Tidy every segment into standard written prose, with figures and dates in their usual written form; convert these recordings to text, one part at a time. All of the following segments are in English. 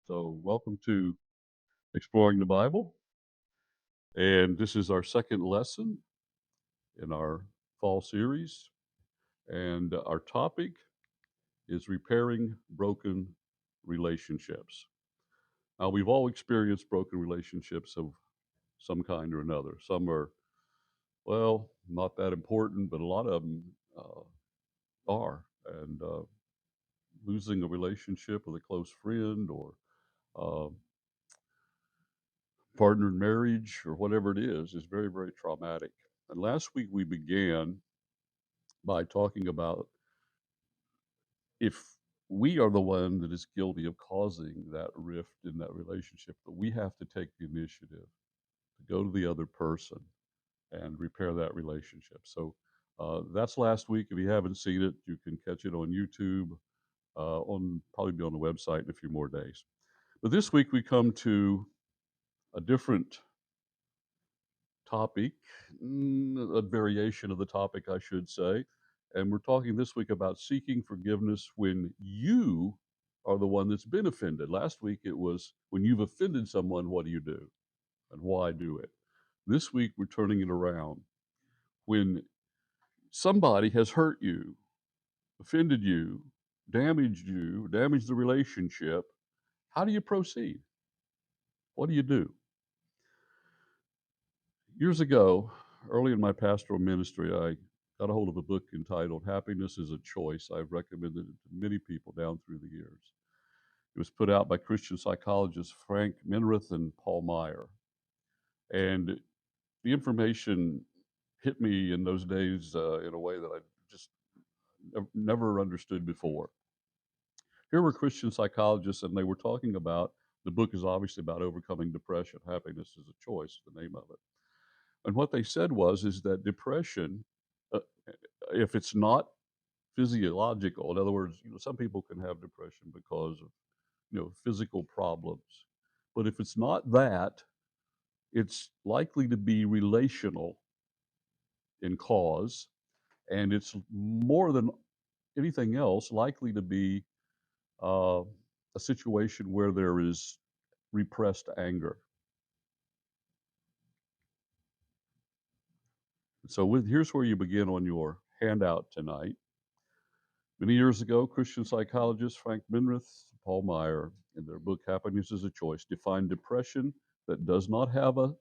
So, welcome to Exploring the Bible. And this is our second lesson in our fall series. And our topic is repairing broken relationships. Now, we've all experienced broken relationships of some kind or another. Some are, well, not that important, but a lot of them are. And losing a relationship with a close friend or uh, partner in marriage or whatever it is very, very traumatic. And last week we began by talking about if we are the one that is guilty of causing that rift in that relationship, that we have to take the initiative to go to the other person and repair that relationship. So that's last week. If you haven't seen it, you can catch it on YouTube, on probably be on the website in a few more days. But this week we come to a different topic, a variation of the topic, I should say. And we're talking this week about seeking forgiveness when you are the one that's been offended. Last week it was when you've offended someone, what do you do and why do it? This week we're turning it around. When somebody has hurt you, offended you, damaged the relationship, how do you proceed? What do you do? Years ago, early in my pastoral ministry, I got a hold of a book entitled Happiness is a Choice. I've recommended it to many people down through the years. It was put out by Christian psychologists Frank Minrath and Paul Meyer. And the information hit me in those days in a way that I just never understood before. Here were Christian psychologists, and they were talking about the book is obviously about overcoming depression. Happiness is a choice, the name of it. And what they said was is that depression, uh, if it's not physiological, in other words, some people can have depression because of physical problems, but if it's not that, it's likely to be relational in cause, and it's more than anything else likely to be uh, a situation where there is repressed anger. So here's where you begin on your handout tonight. Many years ago, Christian psychologists Frank Minrath, Paul Meyer, in their book Happiness is a Choice, defined depression that does not have a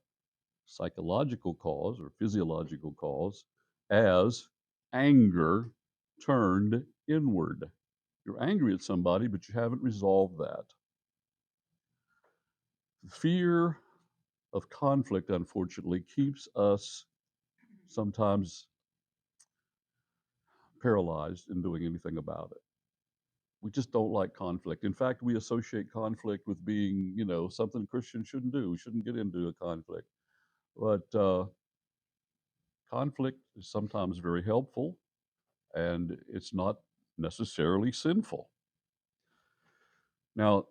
psychological cause or physiological cause as anger turned inward. You're angry at somebody, but you haven't resolved that. Fear of conflict, unfortunately, keeps us sometimes paralyzed in doing anything about it. We just don't like conflict. In fact, we associate conflict with being, something Christians shouldn't do. We shouldn't get into a conflict. But conflict is sometimes very helpful, and it's not necessarily sinful. Now,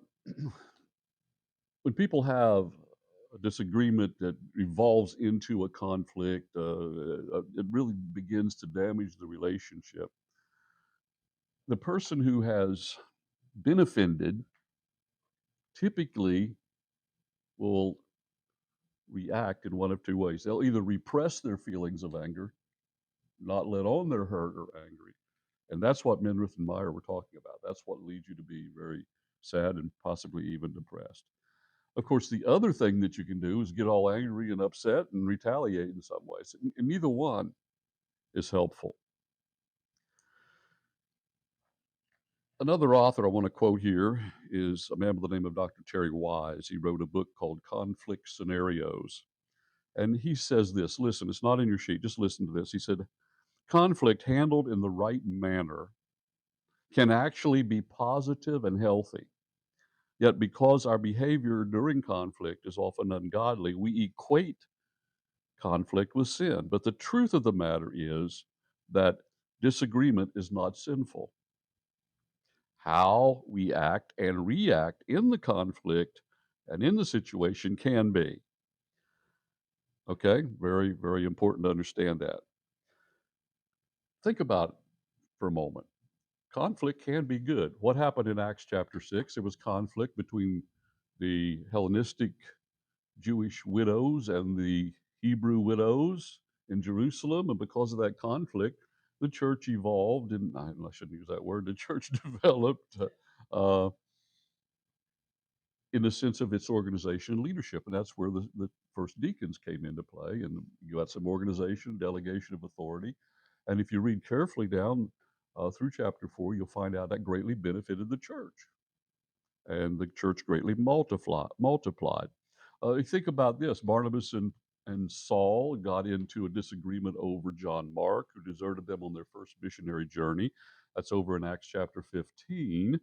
when people have a disagreement that evolves into a conflict, it really begins to damage the relationship. The person who has been offended typically will react in one of two ways. They'll either repress their feelings of anger, not let on they're hurt or angry. And that's what Minrath and Meyer were talking about. That's what leads you to be very sad and possibly even depressed. Of course, the other thing that you can do is get all angry and upset and retaliate in some ways. And neither one is helpful. Another author I want to quote here is a man by the name of Dr. Terry Wise. He wrote a book called Conflict Scenarios. And he says this, listen, it's not in your sheet, just listen to this. He said, conflict handled in the right manner can actually be positive and healthy. Yet, because our behavior during conflict is often ungodly, we equate conflict with sin. But the truth of the matter is that disagreement is not sinful. How we act and react in the conflict and in the situation can be. Okay, very, very important to understand that. Think about it for a moment. Conflict can be good. What happened in Acts chapter 6? It was conflict between the Hellenistic Jewish widows and the Hebrew widows in Jerusalem. And because of that conflict, the church evolved, and I shouldn't use that word, the church developed uh, in the sense of its organization and leadership. And that's where the first deacons came into play. And you got some organization, delegation of authority. And if you read carefully down through chapter 4, you'll find out that greatly benefited the church. And the church greatly multiplied. You think about this: Barnabas and Saul got into a disagreement over John Mark, who deserted them on their first missionary journey. That's over in Acts chapter 15.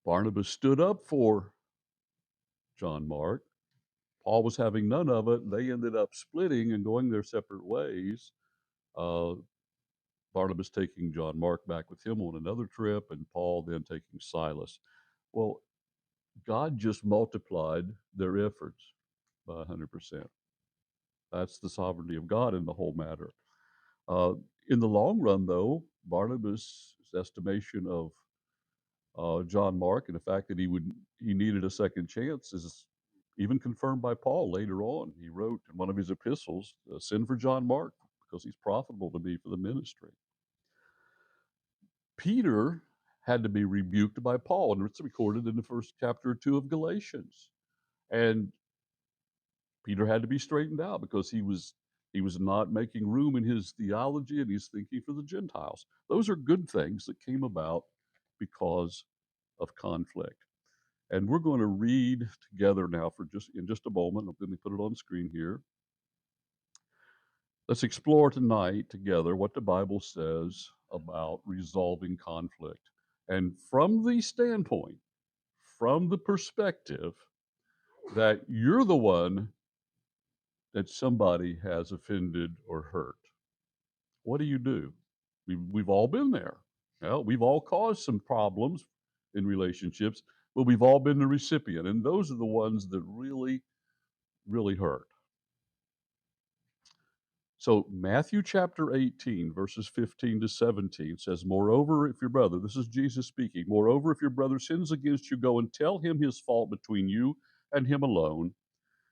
Barnabas stood up for John Mark. Paul was having none of it. They ended up splitting and going their separate ways. Uh, Barnabas taking John Mark back with him on another trip, and Paul then taking Silas. Well, God just multiplied their efforts by 100%. That's the sovereignty of God in the whole matter. Uh, in the long run, though, Barnabas' estimation of John Mark and the fact that he needed a second chance is even confirmed by Paul later on. He wrote in one of his epistles, "Send for John Mark because he's profitable to me for the ministry." Peter had to be rebuked by Paul, and it's recorded in the first chapter or two of Galatians. And Peter had to be straightened out because he was not making room in his theology, and he's thinking for the Gentiles. Those are good things that came about because of conflict. And we're going to read together now for just a moment. I'm going to put it on the screen here. Let's explore tonight together what the Bible says about resolving conflict. And from the standpoint, from the perspective that you're the one that somebody has offended or hurt, what do you do? We've all been there. Well, we've all caused some problems in relationships, but we've all been the recipient. And those are the ones that really, really hurt. So Matthew chapter 18, verses 15 to 17 says, "Moreover, if your brother," this is Jesus speaking, "moreover, if your brother sins against you, go and tell him his fault between you and him alone.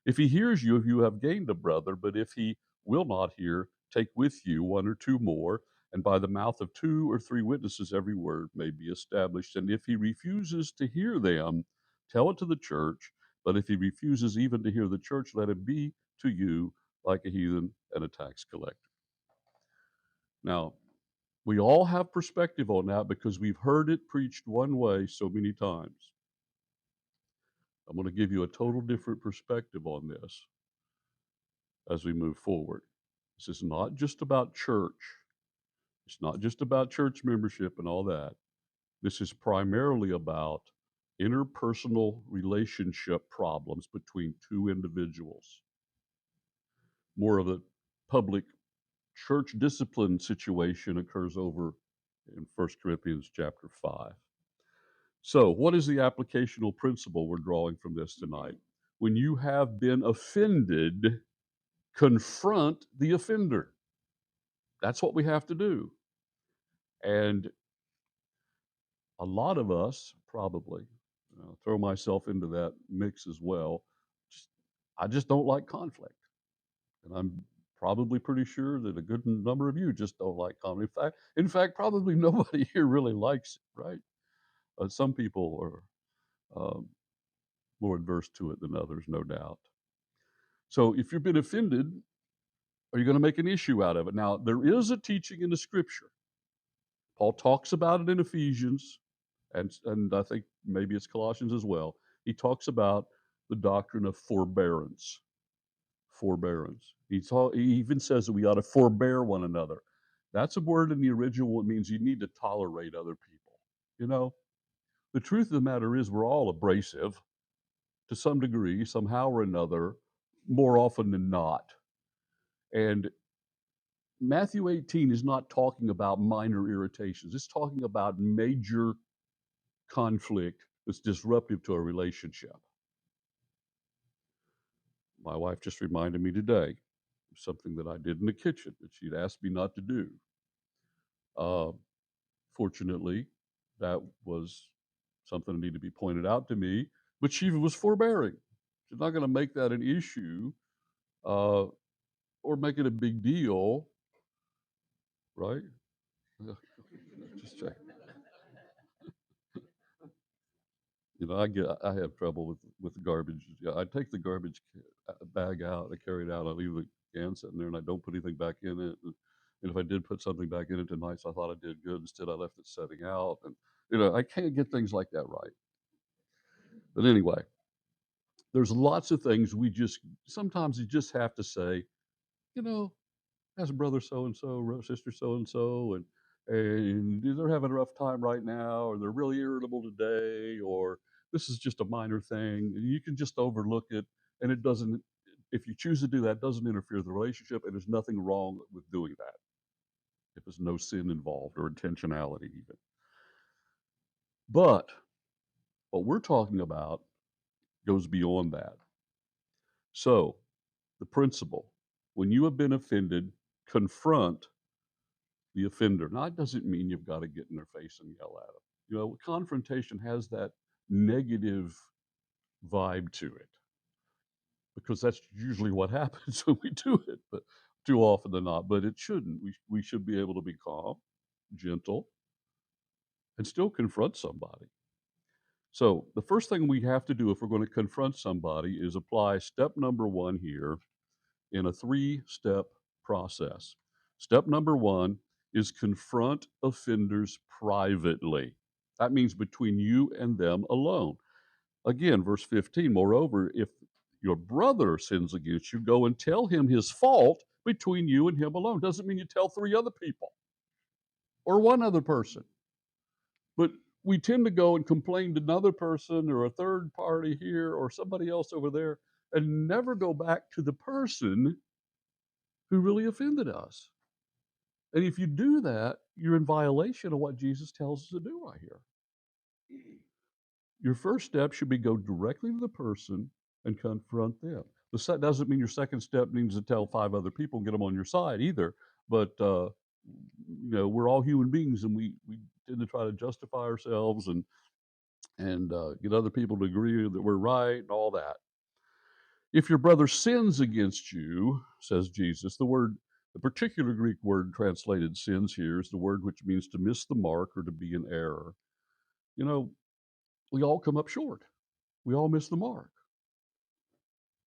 If he hears you, you have gained a brother, but if he will not hear, take with you one or two more, and by the mouth of two or three witnesses every word may be established. And if he refuses to hear them, tell it to the church. But if he refuses even to hear the church, let him be to you like a heathen and a tax collector." Now, we all have perspective on that because we've heard it preached one way so many times. I'm going to give you a total different perspective on this as we move forward. This is not just about church. It's not just about church membership and all that. This is primarily about interpersonal relationship problems between two individuals. More of the public church discipline situation occurs over in 1 Corinthians chapter 5. So, what is the applicational principle we're drawing from this tonight? When you have been offended, confront the offender. That's what we have to do. And a lot of us probably throw myself into that mix as well. I just don't like conflict. And I'm probably pretty sure that a good number of you just don't like conflict. In fact, probably nobody here really likes it, right? Some people are more adverse to it than others, no doubt. So if you've been offended, are you going to make an issue out of it? Now, there is a teaching in the scripture. Paul talks about it in Ephesians, and I think maybe it's Colossians as well. He talks about the doctrine of forbearance. Forbearance. He even says that we ought to forbear one another. That's a word in the original. It means you need to tolerate other people. You know, the truth of the matter is we're all abrasive to some degree, somehow or another, more often than not. And Matthew 18 is not talking about minor irritations. It's talking about major conflict that's disruptive to a relationship. My wife just reminded me today of something that I did in the kitchen that she'd asked me not to do. Fortunately, that was something that needed to be pointed out to me. but she was forbearing. She's not going to make that an issue uh, or make it a big deal, right? Just check. I have trouble with the garbage. Yeah, I take the garbage bag out, I carry it out, I leave the can sitting there, and I don't put anything back in it. And if I did put something back in it tonight, so I thought I did good. Instead, I left it setting out, and I can't get things like that right. But anyway, there's lots of things we just sometimes you just have to say, you know, as brother so and so, sister so and they're having a rough time right now, or they're really irritable today, or this is just a minor thing. You can just overlook it, and it doesn't. If you choose to do that, it doesn't interfere with the relationship, and there's nothing wrong with doing that if there's no sin involved or intentionality even. But what we're talking about goes beyond that. So the principle: when you have been offended, confront the offender. Now, that doesn't mean you've got to get in their face and yell at them. Confrontation has that negative vibe to it because that's usually what happens when we do it, but too often than not. But it shouldn't. We should be able to be calm, gentle, and still confront somebody. So the first thing we have to do if we're going to confront somebody is apply step number one here in a 3-step process. Step number one is confront offenders privately. That means between you and them alone. Again, verse 15, moreover, if your brother sins against you, go and tell him his fault between you and him alone. Doesn't mean you tell 3 other people or one other person. But we tend to go and complain to another person or a third party here or somebody else over there and never go back to the person who really offended us. And if you do that, you're in violation of what Jesus tells us to do right here. Your first step should be go directly to the person and confront them. That doesn't mean your second step means to tell 5 other people and get them on your side either. But we're all human beings, and we tend to try to justify ourselves and get other people to agree that we're right and all that. If your brother sins against you, says Jesus, the particular Greek word translated sins here is the word which means to miss the mark or to be in error. You know, we all come up short. We all miss the mark.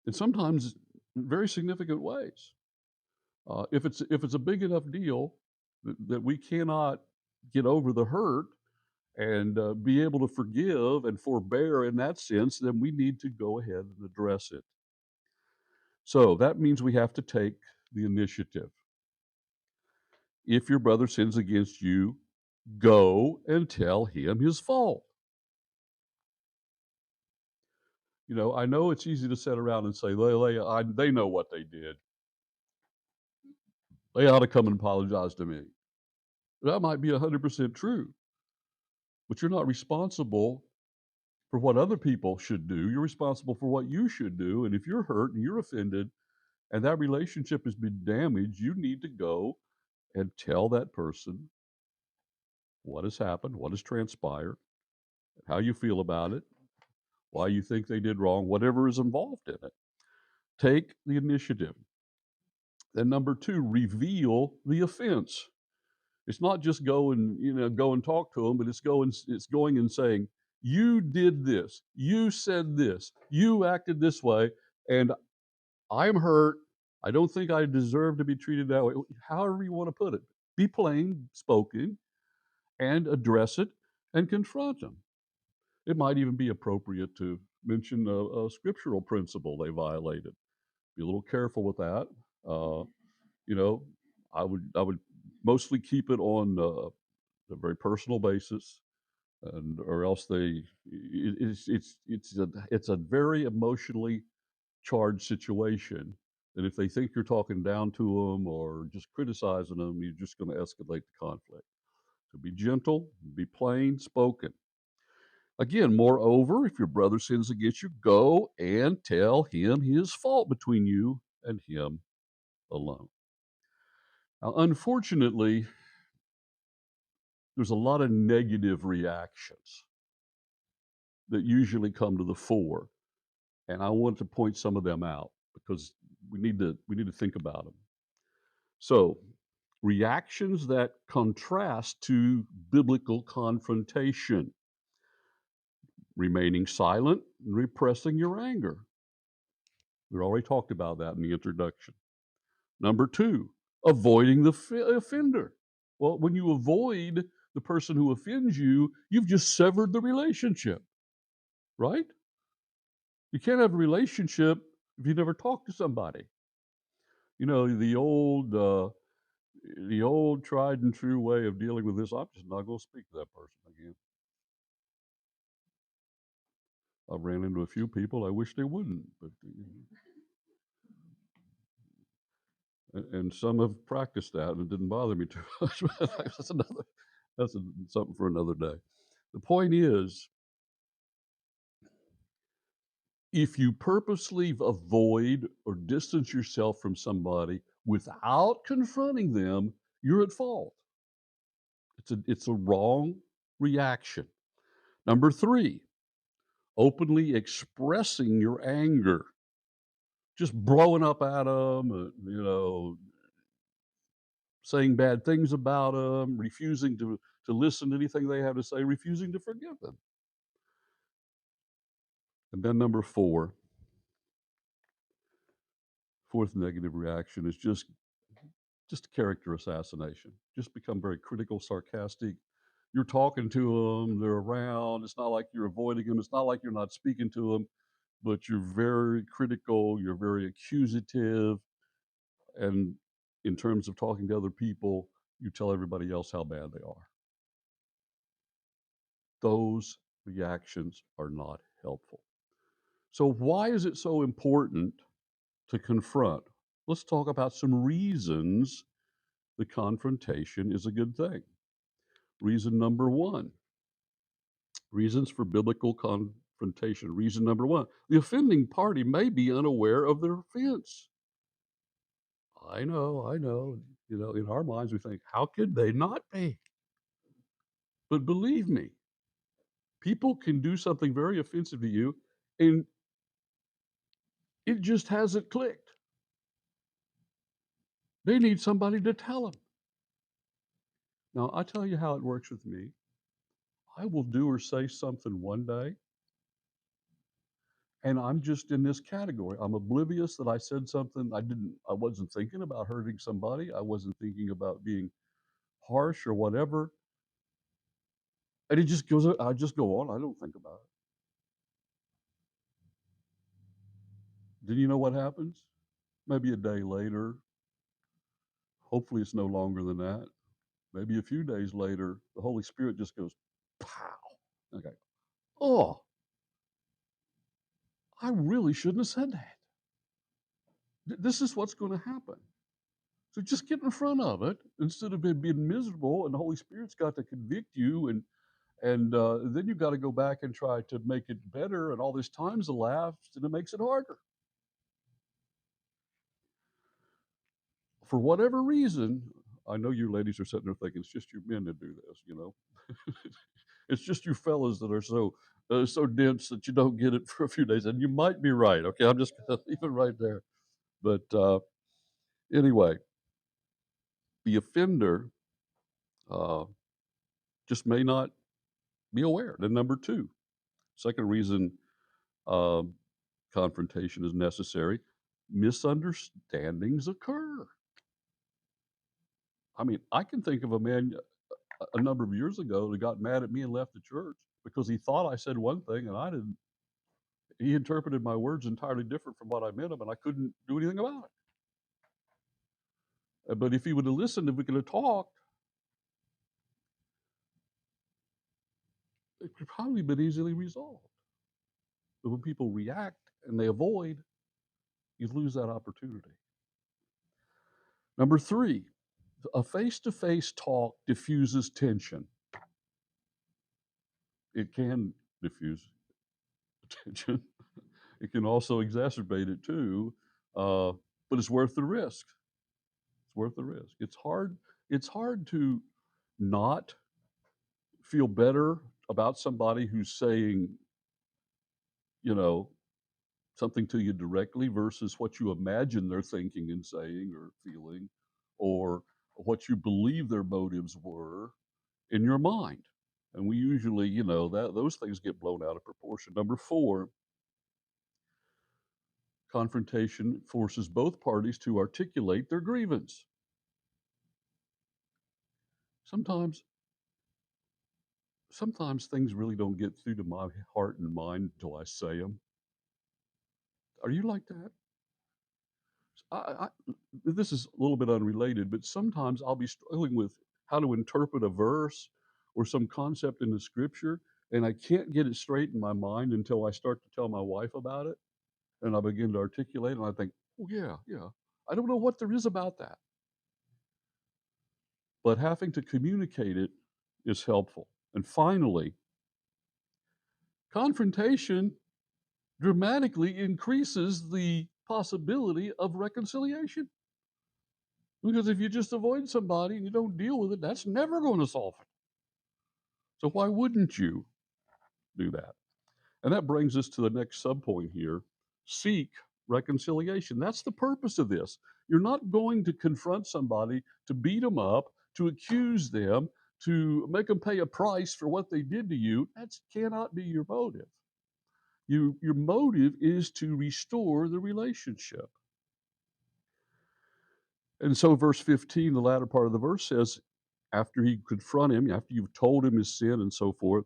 And sometimes in very significant ways. If it's a big enough deal that we cannot get over the hurt and be able to forgive and forbear in that sense, then we need to go ahead and address it. So that means we have to take the initiative. If your brother sins against you, go and tell him his fault. I know it's easy to sit around and say, they know what they did. They ought to come and apologize to me. That might be 100% true, but you're not responsible for what other people should do. You're responsible for what you should do. And if you're hurt and you're offended and that relationship has been damaged, you need to go and tell that person what has happened, what has transpired, how you feel about it, why you think they did wrong, whatever is involved in it. Take the initiative. Then number 2, reveal the offense. It's not just go and talk to them, but it's going and saying, you did this, you said this, you acted this way, and I'm hurt. I don't think I deserve to be treated that way. However you want to put it. Be plain spoken and address it and confront them. It might even be appropriate to mention a scriptural principle they violated. Be a little careful with that. Uh, you know, I would mostly keep it on a very personal basis, and or else it's a very emotionally charged situation. And if they think you're talking down to them or just criticizing them, you're just going to escalate the conflict. So be gentle, be plain spoken. Again, moreover, if your brother sins against you, go and tell him his fault between you and him alone. Now, unfortunately, there's a lot of negative reactions that usually come to the fore, and I want to point some of them out because we need to think about them. So, reactions that contrast to biblical confrontation: remaining silent and repressing your anger. We already talked about that in the introduction. Number two, avoiding the offender. Well, when you avoid the person who offends you, you've just severed the relationship, right? You can't have a relationship if you never talk to somebody. You know, the old tried and true way of dealing with this, I'm just not going to speak to that person again. I've ran into a few people I wish they wouldn't, but and some have practiced that and it didn't bother me too much. But that's something for another day. The point is, if you purposely avoid or distance yourself from somebody without confronting them, you're at fault. It's a wrong reaction. Number three, openly expressing your anger, just blowing up at them, saying bad things about them, refusing to listen to anything they have to say, refusing to forgive them. And then number fourth negative reaction is just character assassination. Just become very critical, sarcastic. You're talking to them, they're around. It's not like you're avoiding them. It's not like you're not speaking to them, but you're very critical, you're very accusative. And in terms of talking to other people, you tell everybody else how bad they are. Those reactions are not helpful. So, why is it so important to confront? Let's talk about some reasons the confrontation is a good thing. Reason number one, reasons for biblical confrontation. Reason number one, the offending party may be unaware of their offense. I know, I know. In our minds, we think, how could they not be? But believe me, people can do something very offensive to you, and it just hasn't clicked. They need somebody to tell them. Now, I tell you how it works with me. I will do or say something one day, and I'm just in this category. I'm oblivious that I said something I wasn't thinking about hurting somebody. I wasn't thinking about being harsh or whatever. And I just go on. I don't think about it. Then you know what happens? Maybe a day later, hopefully it's no longer than that. Maybe a few days later, the Holy Spirit just goes, pow. Okay. Oh, I really shouldn't have said that. This is what's going to happen. So just get in front of it instead of it being miserable, and the Holy Spirit's got to convict you, and then you've got to go back and try to make it better, and all this time's elapsed, and it makes it harder. For whatever reason, I know you ladies are sitting there thinking it's just you men that do this. It's just you fellas that are so dense that you don't get it for a few days, and you might be right. Okay, I'm just going to leave it right there. But anyway, the offender uh, just may not be aware. Then number two, second reason um, confrontation is necessary: misunderstandings occur. I mean, I can think of a man a number of years ago that got mad at me and left the church because he thought I said one thing and I didn't. He interpreted my words entirely different from what I meant them, and I couldn't do anything about it. But if he would have listened, if we could have talked, it could probably been easily resolved. But when people react and they avoid, you lose that opportunity. Number three, a face to face talk diffuses tension. It can diffuse tension, it can also exacerbate it too, but it's worth the risk. It's worth the risk. It's hard to not feel better about somebody who's saying you know, something to you directly versus what you imagine they're thinking and saying or feeling, or what you believe their motives were in your mind. And we usually, that those things get blown out of proportion. Number four, confrontation forces both parties to articulate their grievance. Sometimes, sometimes things really don't get through to my heart and mind until I say them. Are you like that? I, this is a little bit unrelated, but sometimes I'll be struggling with how to interpret a verse or some concept in the scripture, and I can't get it straight in my mind until I start to tell my wife about it, and I begin to articulate, and I think, oh yeah, yeah, I don't know what there is about that, but having to communicate it is helpful. And finally, confrontation dramatically increases the possibility of reconciliation. Because if you just avoid somebody and you don't deal with it, that's never going to solve it. So why wouldn't you do that? And that brings us to the next subpoint here. Seek reconciliation. That's the purpose of this. You're not going to confront somebody to beat them up, to accuse them, to make them pay a price for what they did to you. That cannot be your motive. Your motive is to restore the relationship. And so, verse 15, the latter part of the verse says, after he confront him, after you've told him his sin and so forth,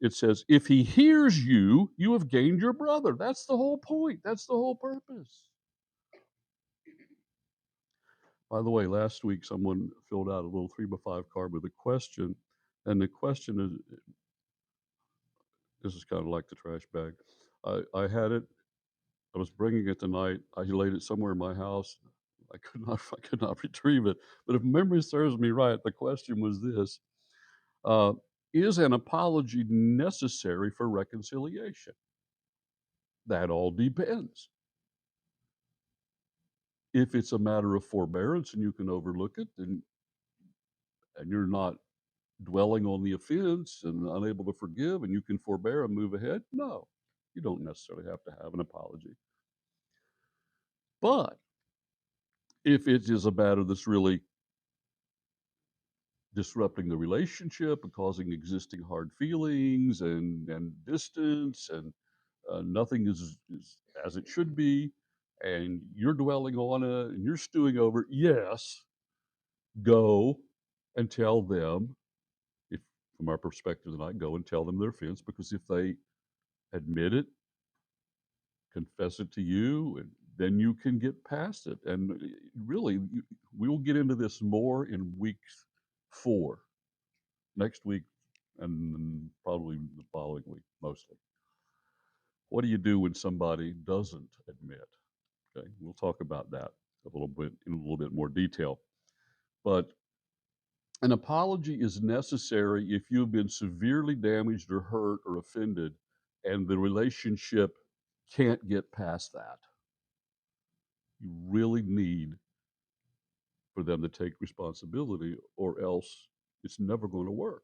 it says, if he hears you, you have gained your brother. That's the whole point. That's the whole purpose. By the way, last week someone filled out a little 3x5 card with a question. And the question is, this is kind of like the trash bag. I had it. I was bringing it tonight. I laid it somewhere in my house. I could not retrieve it. But if memory serves me right, the question was this: uh, Is an apology necessary for reconciliation? That all depends. If it's a matter of forbearance and you can overlook it, then and you're not dwelling on the offense and unable to forgive, and you can forbear and move ahead, no, you don't necessarily have to have an apology. But if it is a matter that's really disrupting the relationship and causing existing hard feelings and distance, and nothing is as it should be, and you're dwelling on it and you're stewing over it, yes, go and tell them. If from our perspective tonight, go and tell them their offense, because if they admit it, confess it to you, and then you can get past it. And really, we will get into this more in week 4 next week, and probably the following week mostly. What do you do when somebody doesn't admit? Okay, we'll talk about that a little bit in a little bit more detail. But an apology is necessary if you've been severely damaged or hurt or offended, and the relationship can't get past that. You really need for them to take responsibility, or else it's never going to work.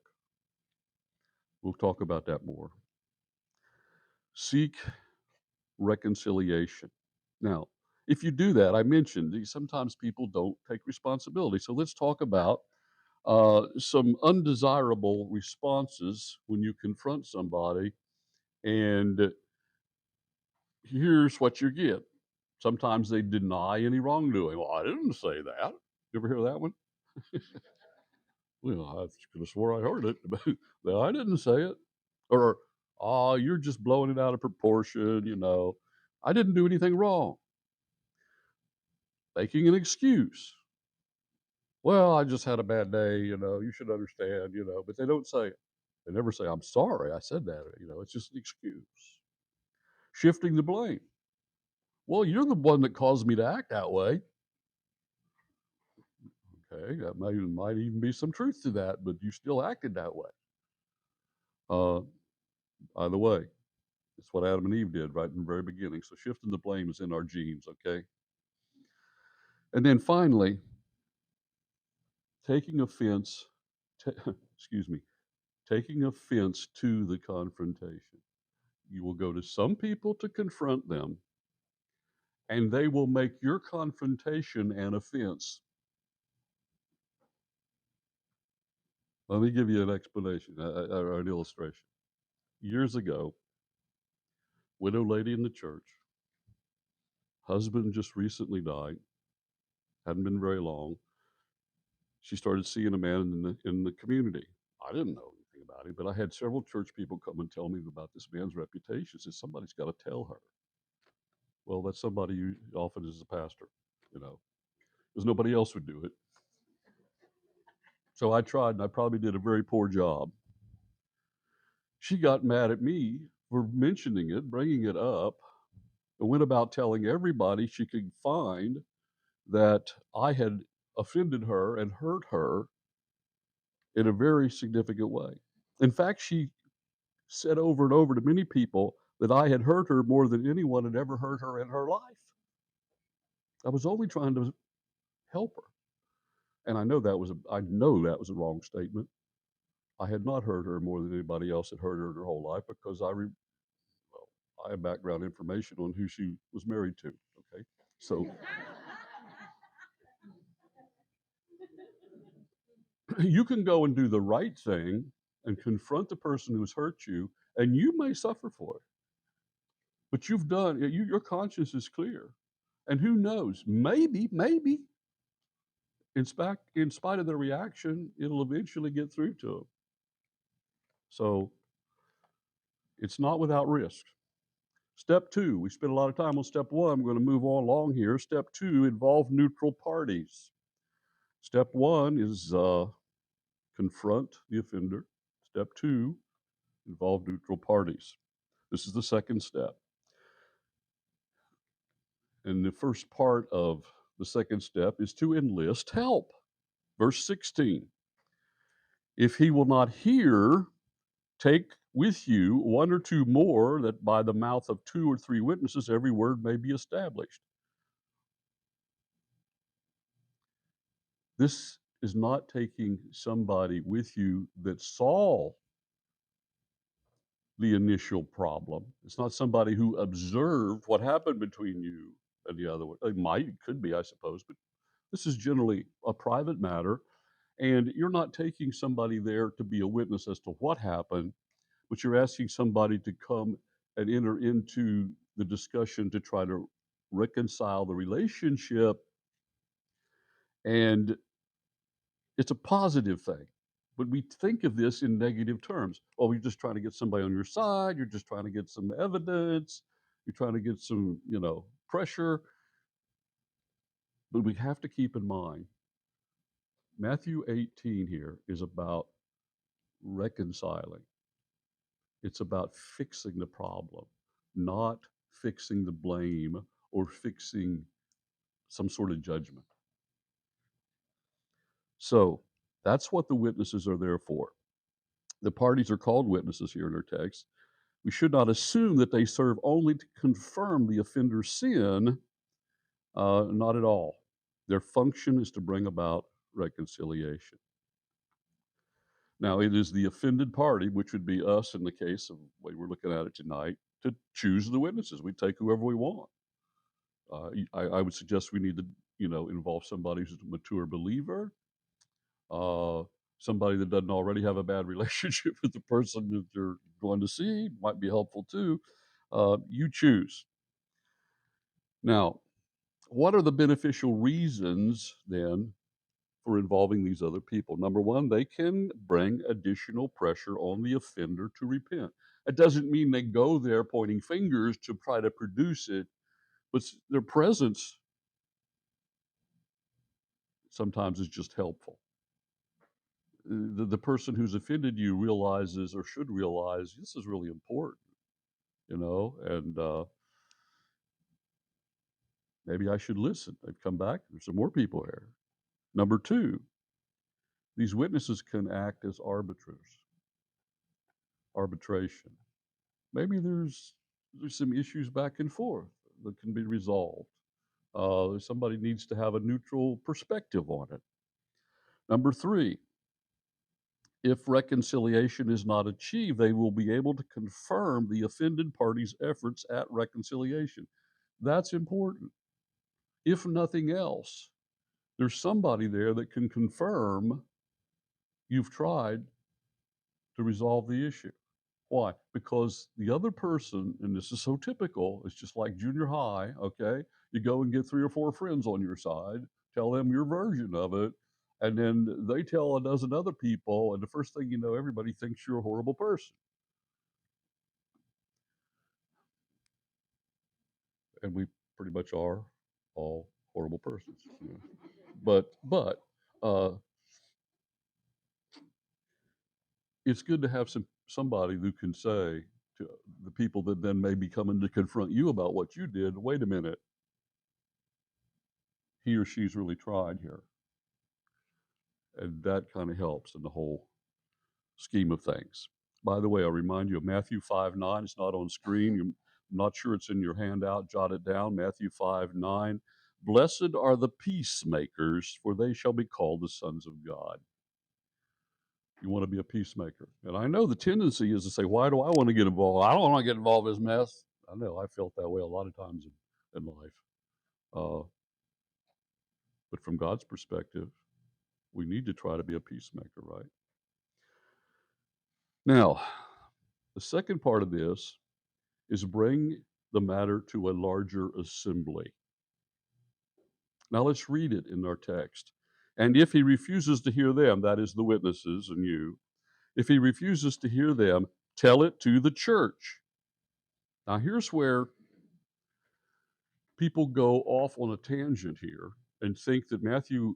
We'll talk about that more. Seek reconciliation. Now, if you do that, I mentioned sometimes people don't take responsibility. So let's talk about some undesirable responses when you confront somebody. And here's what you get. Sometimes they deny any wrongdoing. Well, I didn't say that. You ever hear that one? Well, I could have swore I heard it, but no, I didn't say it. Or, oh, you're just blowing it out of proportion. I didn't do anything wrong. Making an excuse. Well, I just had a bad day, you should understand, but they don't say it. They never say, I'm sorry I said that, it's just an excuse. Shifting the blame. Well, you're the one that caused me to act that way. Okay, that might even be some truth to that, but you still acted that way. Uh, by the way, it's what Adam and Eve did right in the very beginning. So shifting the blame is in our genes, okay? And then finally, taking offense, excuse me, taking offense to the confrontation. You will go to some people to confront them, and they will make your confrontation an offense. Let me give you an explanation or an illustration. Years ago, widow lady in the church, husband just recently died, hadn't been very long. She started seeing a man in the community. I didn't know anything about him, but I had several church people come and tell me about this man's reputation. Said somebody's got to tell her. Well, that somebody often is the pastor, because nobody else would do it. So I tried, and I probably did a very poor job. She got mad at me for mentioning it, bringing it up, and went about telling everybody she could find that I had offended her and hurt her in a very significant way. In fact, she said over and over to many people that I had hurt her more than anyone had ever hurt her in her life. I was only trying to help her. And I know that was a wrong statement. I had not hurt her more than anybody else had hurt her in her whole life because I have background information on who she was married to. Okay. So you can go and do the right thing and confront the person who's hurt you, and you may suffer for it. But your conscience is clear. And who knows? Maybe, in spite of their reaction, it'll eventually get through to them. So it's not without risk. Step two, we spent a lot of time on step one. I'm going to move on along here. Step two, involve neutral parties. Step one is confront the offender. Step two, involve neutral parties. This is the second step. And the first part of the second step is to enlist help. Verse 16. If he will not hear, take with you one or two more, that by the mouth of two or three witnesses every word may be established. This is not taking somebody with you that saw the initial problem. It's not somebody who observed what happened between you and the other one. It could be, I suppose, but this is generally a private matter. And you're not taking somebody there to be a witness as to what happened, but you're asking somebody to come and enter into the discussion to try to reconcile the relationship. And it's a positive thing. But we think of this in negative terms. Well, you're just trying to get somebody on your side. You're just trying to get some evidence. You're trying to get some, pressure. But we have to keep in mind, Matthew 18 here is about reconciling. It's about fixing the problem, not fixing the blame or fixing some sort of judgment. So that's what the witnesses are there for. The parties are called witnesses here in our text. We should not assume that they serve only to confirm the offender's sin. Not at all. Their function is to bring about reconciliation. Now, it is the offended party, which would be us in the case of the way we're looking at it tonight, to choose the witnesses. We take whoever we want. I would suggest we need to, involve somebody who's a mature believer, somebody that doesn't already have a bad relationship with the person that they're going to see. Might be helpful too. You choose. Now, what are the beneficial reasons then for involving these other people? Number one, they can bring additional pressure on the offender to repent. It doesn't mean they go there pointing fingers to try to produce it, but their presence sometimes is just helpful. The person who's offended you realizes, or should realize, this is really important, and maybe I should listen. They've come back. There's some more people here. Number two, these witnesses can act as arbiters. Arbitration. Maybe there's some issues back and forth that can be resolved. Somebody needs to have a neutral perspective on it. Number three, If reconciliation is not achieved, they will be able to confirm the offended party's efforts at reconciliation. That's important. If nothing else, there's somebody there that can confirm you've tried to resolve the issue. Why? Because the other person, and this is so typical, it's just like junior high, okay? You go and get 3 or 4 friends on your side, tell them your version of it, and then they tell a dozen other people, and the first thing you know, everybody thinks you're a horrible person. And we pretty much are all horrible persons. You know. But it's good to have somebody who can say to the people that then may be coming to confront you about what you did, wait a minute, he or she's really tried here. And that kind of helps in the whole scheme of things. By the way, I'll remind you of Matthew 5:9. It's not on screen. I'm not sure it's in your handout. Jot it down. Matthew 5:9. Blessed are the peacemakers, for they shall be called the sons of God. You want to be a peacemaker. And I know the tendency is to say, why do I want to get involved? I don't want to get involved in this mess. I know I felt that way a lot of times in life. Uh, but from God's perspective, we need to try to be a peacemaker, right? Now, the second part of this is bring the matter to a larger assembly. Now let's read it in our text. And if he refuses to hear them, that is the witnesses and you, if he refuses to hear them, tell it to the church. Now here's where people go off on a tangent here and think that Matthew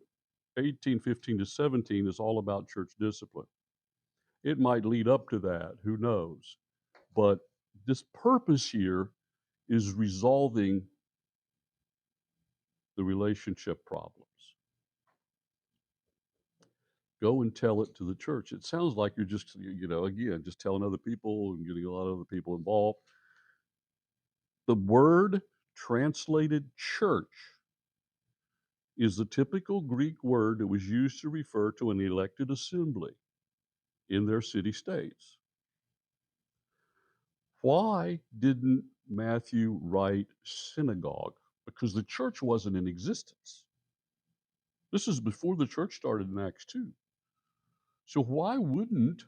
18:15 to 17 is all about church discipline. It might lead up to that, who knows? But this purpose here is resolving the relationship problems. Go and tell it to the church. It sounds like you're just, again, just telling other people and getting a lot of other people involved. The word translated church is the typical Greek word that was used to refer to an elected assembly in their city states. Why didn't Matthew write synagogue? Because the church wasn't in existence. This is before the church started in Acts 2. So why wouldn't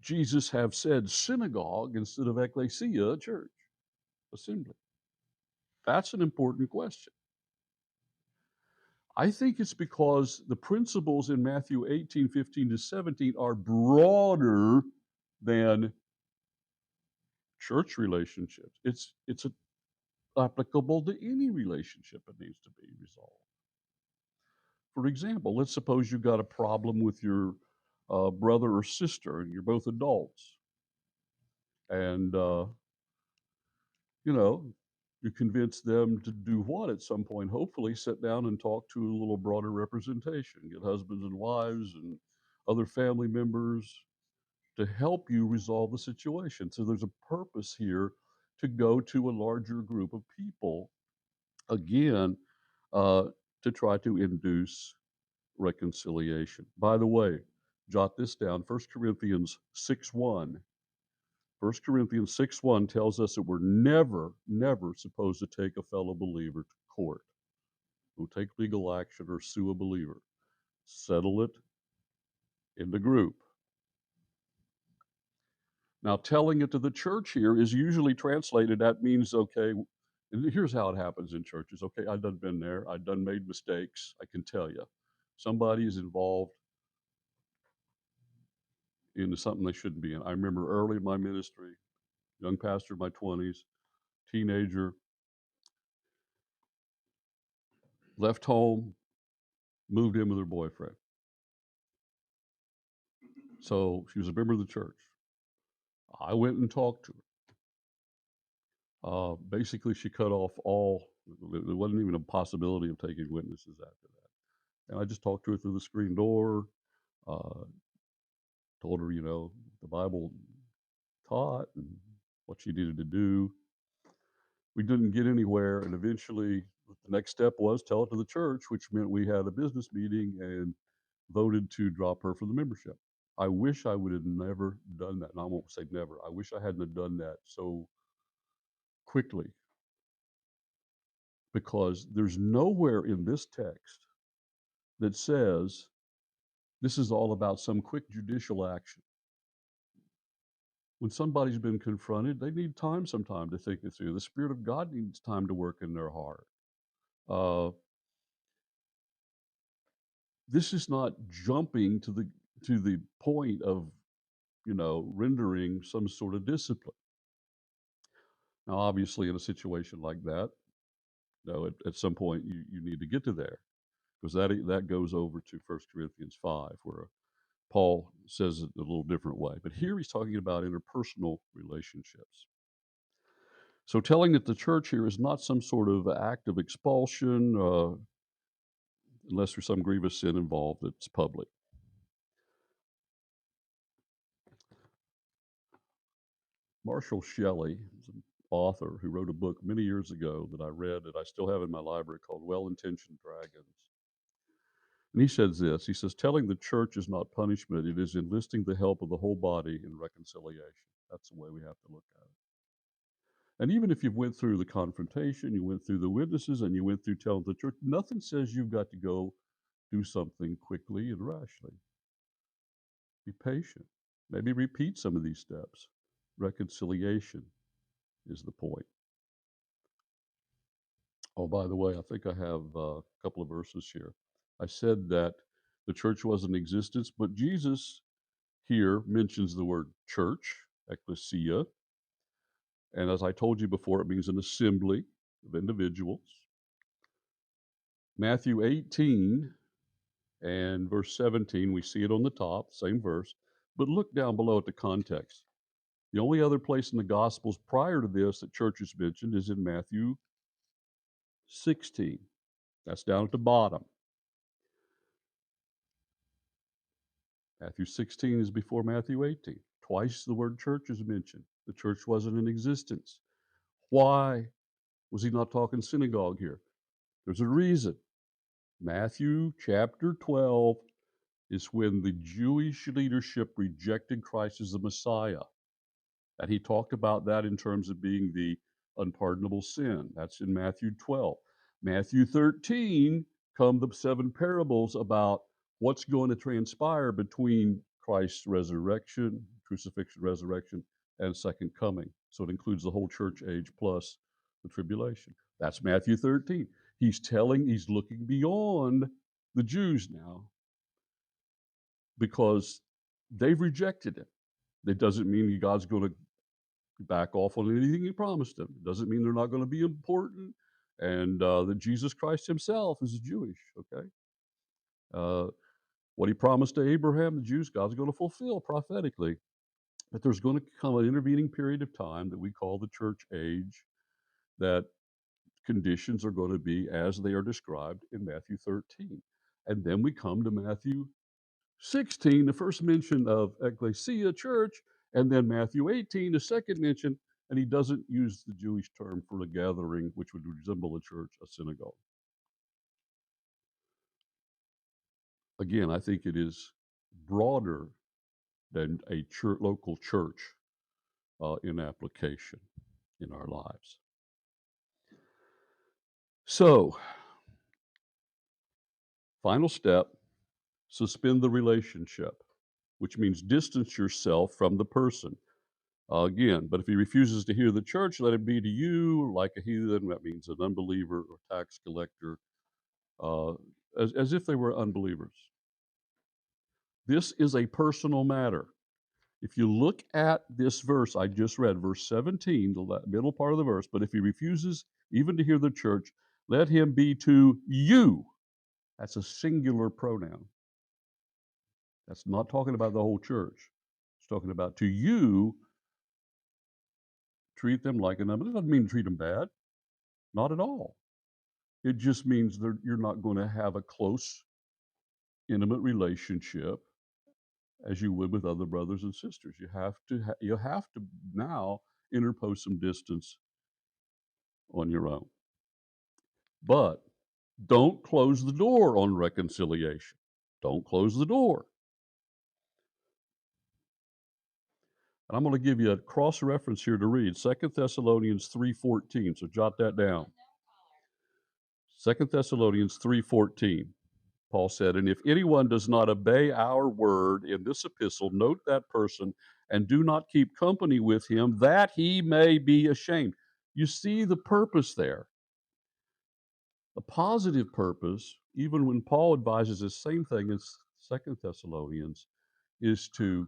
Jesus have said synagogue instead of ecclesia, church, assembly? That's an important question. I think it's because the principles in Matthew 18:15 to 17 are broader than church relationships. It's applicable to any relationship that needs to be resolved. For example, let's suppose you've got a problem with your brother or sister, and you're both adults, and you know, you convince them to do what at some point, hopefully sit down and talk to a little broader representation, get husbands and wives and other family members to help you resolve the situation. So there's a purpose here to go to a larger group of people, again, uh, to try to induce reconciliation. By the way, jot this down, 1 Corinthians 6:1. 1 Corinthians 6:1 tells us that we're never supposed to take a fellow believer to court. Don't take legal action or sue a believer. Settle it in the group. Now, telling it to the church here is usually translated, that means, okay, and here's how it happens in churches. Okay, I've done been there. I've done made mistakes. I can tell you. Somebody is involved into something they shouldn't be in. I remember early in my ministry, young pastor in my 20s, teenager, left home, moved in with her boyfriend. So she was a member of the church. I went and talked to her. Basically, she cut off all, there wasn't even a possibility of taking witnesses after that. And I just talked to her through the screen door, uh, told her, the Bible taught and what she needed to do. We didn't get anywhere, and eventually the next step was tell it to the church, which meant we had a business meeting and voted to drop her from the membership. I wish I would have never done that. And I won't say never. I wish I hadn't have done that so quickly, because there's nowhere in this text that says this is all about some quick judicial action. When somebody's been confronted, they need time sometime to think it through. The Spirit of God needs time to work in their heart. Uh, this is not jumping to the point of, rendering some sort of discipline. Now, obviously, in a situation like that, at some point you need to get to there, because that goes over to 1 Corinthians 5, where Paul says it a little different way. But here he's talking about interpersonal relationships. So telling that the church here is not some sort of act of expulsion, unless there's some grievous sin involved that's public. Marshall Shelley is an author who wrote a book many years ago that I read, that I still have in my library, called Well-Intentioned Dragons. And he says this, he says, telling the church is not punishment, it is enlisting the help of the whole body in reconciliation. That's the way we have to look at it. And even if you went through the confrontation, you went through the witnesses, and you went through telling the church, nothing says you've got to go do something quickly and rashly. Be patient. Maybe repeat some of these steps. Reconciliation is the point. Oh, by the way, I think I have a couple of verses here. I said that the church was in existence, but Jesus here mentions the word church, ecclesia. And as I told you before, it means an assembly of individuals. Matthew 18 and verse 17, we see it on the top, same verse. But look down below at the context. The only other place in the Gospels prior to this that church is mentioned is in Matthew 16. That's down at the bottom. Matthew 16 is before Matthew 18. Twice the word church is mentioned. The church wasn't in existence. Why was he not talking synagogue here? There's a reason. Matthew chapter 12 is when the Jewish leadership rejected Christ as the Messiah. And he talked about that in terms of being the unpardonable sin. That's in Matthew 12. Matthew 13 come the 7 parables about what's going to transpire between Christ's resurrection, crucifixion, resurrection, and second coming. So it includes the whole church age plus the tribulation. That's Matthew 13. He's looking beyond the Jews now, because they've rejected him. That doesn't mean God's going to back off on anything he promised them. It doesn't mean they're not going to be important, and that Jesus Christ himself is Jewish, okay? What he promised to Abraham, the Jews, God's going to fulfill prophetically. But there's going to come an intervening period of time that we call the church age, that conditions are going to be as they are described in Matthew 13. And then we come to Matthew 16, the first mention of ecclesia, church, and then Matthew 18, the second mention, and he doesn't use the Jewish term for a gathering, which would resemble a church, a synagogue. Again, I think it is broader than a local church in application in our lives. So, final step, suspend the relationship, which means distance yourself from the person. Again, but if he refuses to hear the church, let him be to you like a heathen. That means an unbeliever or tax collector, as if they were unbelievers. This is a personal matter. If you look at this verse I just read, verse 17, the middle part of the verse, but if he refuses even to hear the church, let him be to you. That's a singular pronoun. That's not talking about the whole church. It's talking about to you. Treat them like an unbeliever. It doesn't mean treat them bad. Not at all. It just means that you're not going to have a close, intimate relationship as you would with other brothers and sisters. You have to now interpose some distance on your own. But don't close the door on reconciliation. Don't close the door. And I'm going to give you a cross reference here to read 2 Thessalonians 3:14. So jot that down. 2 Thessalonians 3:14. Paul said, and if anyone does not obey our word in this epistle, note that person and do not keep company with him, that he may be ashamed. You see the purpose there. A positive purpose, even when Paul advises the same thing in 2 Thessalonians, is to,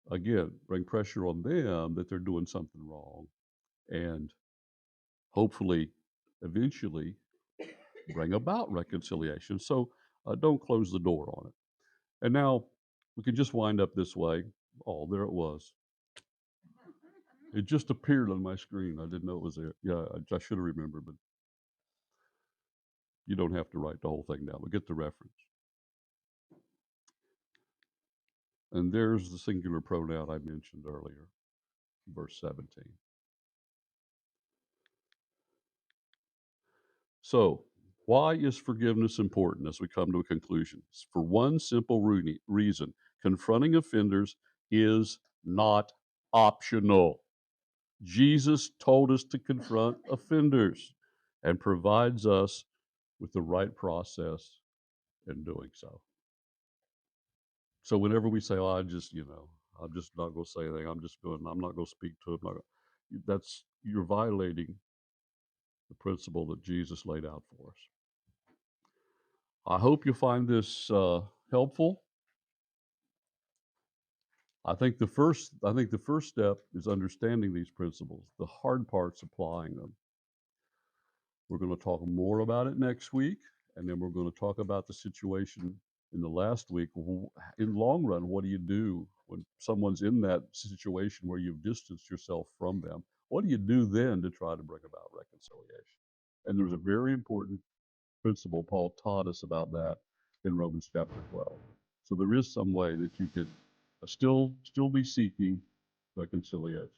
again, bring pressure on them that they're doing something wrong and hopefully, eventually, bring about reconciliation. So don't close the door on it. And now we can just wind up this way. Oh, there it was. It just appeared on my screen. I didn't know it was there. Yeah, I should have remembered, but you don't have to write the whole thing down, but get the reference. And there's the singular pronoun I mentioned earlier, verse 17. So, why is forgiveness important as we come to a conclusion? It's for one simple reason: confronting offenders is not optional. Jesus told us to confront offenders and provides us with the right process in doing so. So whenever we say, "Oh, I'm just not going to say anything. I'm not going to speak to him," that's you're violating the principle that Jesus laid out for us. I hope you find this helpful. I think the first step is understanding these principles. The hard part's applying them. We're going to talk more about it next week, and then we're going to talk about the situation in the last week. In the long run, what do you do when someone's in that situation where you've distanced yourself from them? What do you do then to try to bring about reconciliation? And there's a very important principle Paul taught us about that in Romans chapter 12. So there is some way that you could still be seeking reconciliation.